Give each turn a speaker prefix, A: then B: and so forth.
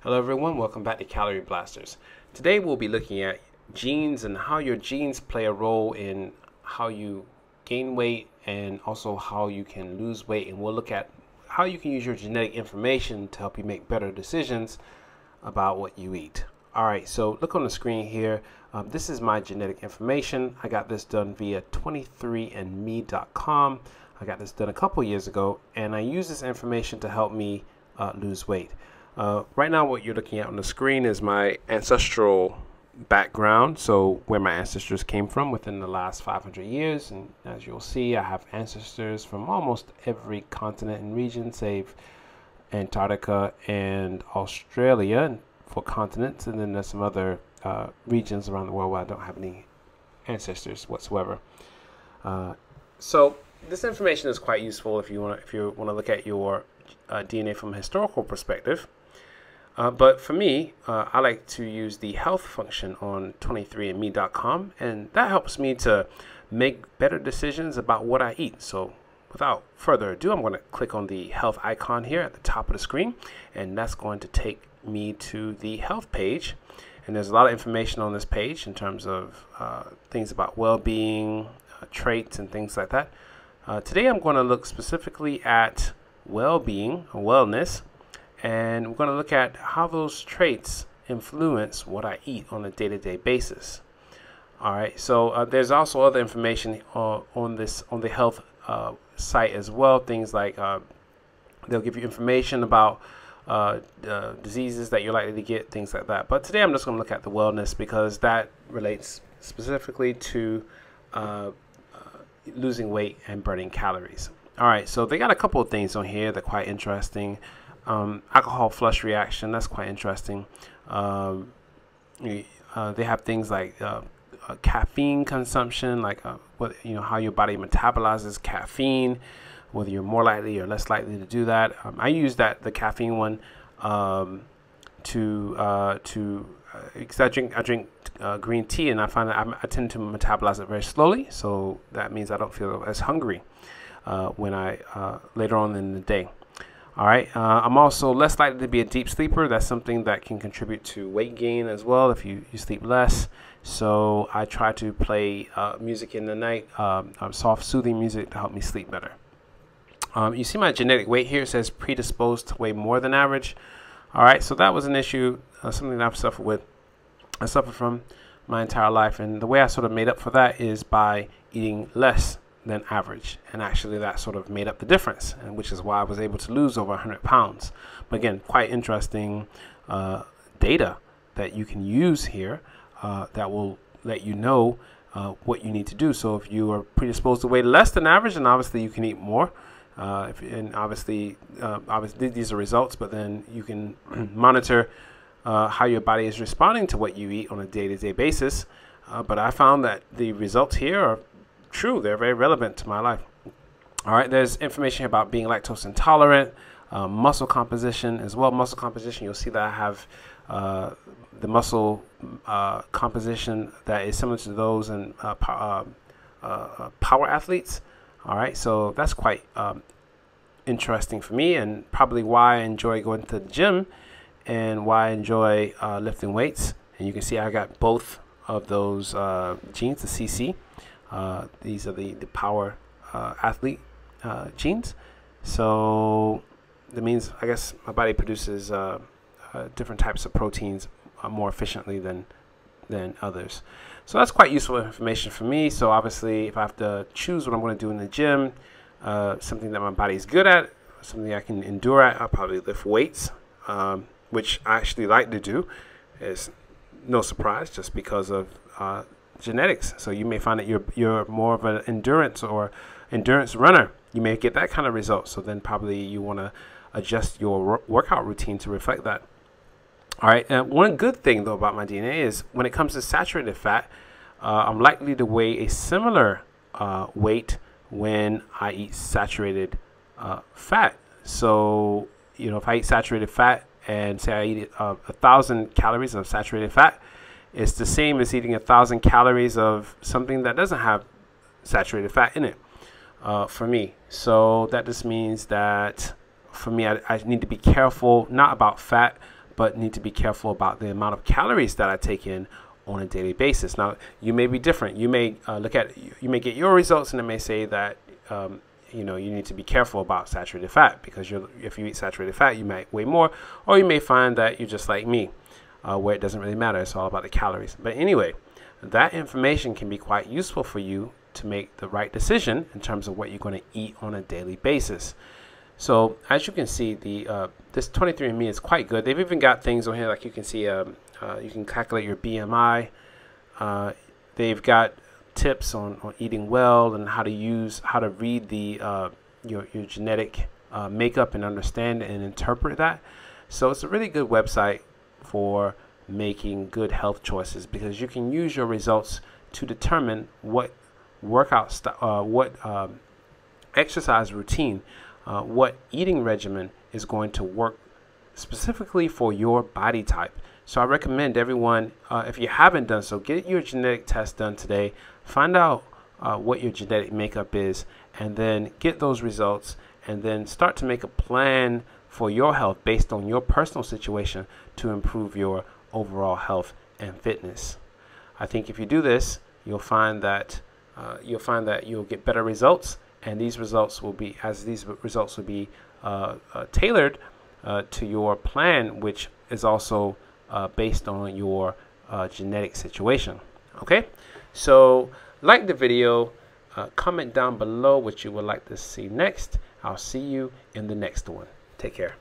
A: Hello everyone, welcome back to Calorie Blasters. Today we'll be looking at genes and how your genes play a role in how you gain weight and also how you can lose weight, and we'll look at how you can use your genetic information to help you make better decisions about what you eat. Alright, so look on the screen here. This is my genetic information. I got this done via 23andme.com. I got this done a couple years ago, and I use this information to help me lose weight. Right now what you're looking at on the screen is my ancestral background, so where my ancestors came from within the last 500 years. And as you'll see, I have ancestors from almost every continent and region save Antarctica and Australia for continents, and then there's some other regions around the world where I don't have any ancestors whatsoever. So this information is quite useful if you want to look at your DNA from a historical perspective. But for me, I like to use the health function on 23andme.com, and that helps me to make better decisions about what I eat. So without further ado, I'm going to click on the health icon here at the top of the screen, and that's going to take me to the health page. And there's a lot of information on this page in terms of things about well-being, traits, and things like that. Today I'm going to look specifically at well-being or wellness, and we're going to look at how those traits influence what I eat on a day-to-day basis. All right, so there's also other information on the health site as well. Things like they'll give you information about diseases that you're likely to get, things like that. But today I'm just going to look at the wellness because that relates specifically to losing weight and burning calories. All right, so they got a couple of things on here that are quite interesting. Alcohol flush reaction, that's quite interesting. They have things like caffeine consumption, like how your body metabolizes caffeine, whether you're more likely or less likely to do that. I use the caffeine one because I drink green tea, and I find that I tend to metabolize it very slowly, so that means I don't feel as hungry when I later on in the day. All right, I'm also less likely to be a deep sleeper. That's something that can contribute to weight gain as well if you sleep less. So I try to play music in the night, soft soothing music to help me sleep better. You see my genetic weight here. It says predisposed to weigh more than average. All right, so that was an issue, something that I suffered from my entire life. And the way I sort of made up for that is by eating less than average, and actually that sort of made up the difference, and which is why I was able to lose over 100 pounds. But again, quite interesting data that you can use here that will let you know what you need to do. So if you are predisposed to weigh less than average, then obviously you can eat more. Obviously these are results, but then you can monitor how your body is responding to what you eat on a day-to-day basis. But I found that the results here are true. They're very relevant to my life. All right, there's information about being lactose intolerant, muscle composition as well. Muscle composition, you'll see that I have the muscle composition that is similar to those in power athletes. All right, so that's quite interesting for me, and probably why I enjoy going to the gym and why I enjoy lifting weights. And you can see I got both of those genes, the CC. These are the power athlete genes. So that means, I guess, my body produces different types of proteins more efficiently than others. So that's quite useful information for me. So obviously, if I have to choose what I'm going to do in the gym, something that my body is good at, something I can endure at, I'll probably lift weights, which I actually like to do. It's no surprise, just because of genetics. So you may find that you're more of an endurance runner. You may get that kind of result. So then probably you want to adjust your workout routine to reflect that. All right. One good thing though about my DNA is when it comes to saturated fat, I'm likely to weigh a similar weight when I eat saturated fat. So if I eat saturated fat and say I eat 1,000 calories of saturated fat, it's the same as eating 1,000 calories of something that doesn't have saturated fat in it for me. So that just means that for me, I need to be careful, not about fat, but need to be careful about the amount of calories that I take in on a daily basis. Now, you may be different. You may you may get your results, and it may say that you need to be careful about saturated fat, because if you eat saturated fat, you might weigh more, or you may find that you're just like me, where it doesn't really matter. It's all about the calories. But anyway, that information can be quite useful for you to make the right decision in terms of what you're going to eat on a daily basis. So as you can see, this 23andMe is quite good. They've even got things on here like you can see. You can calculate your BMI. They've got tips on eating well and how to read your genetic makeup and understand and interpret that. So it's a really good website for making good health choices, because you can use your results to determine what exercise routine, what eating regimen is going to work specifically for your body type. So I recommend everyone, if you haven't done so, get your genetic test done today. Find out what your genetic makeup is, and then get those results, and then start to make a plan for your health based on your personal situation to improve your overall health and fitness. I think if you do this, you'll find that you'll get better results, and these results will be tailored to your plan, which is also based on your genetic situation. Okay, so like the video, comment down below what you would like to see next. I'll see you in the next one. Take care.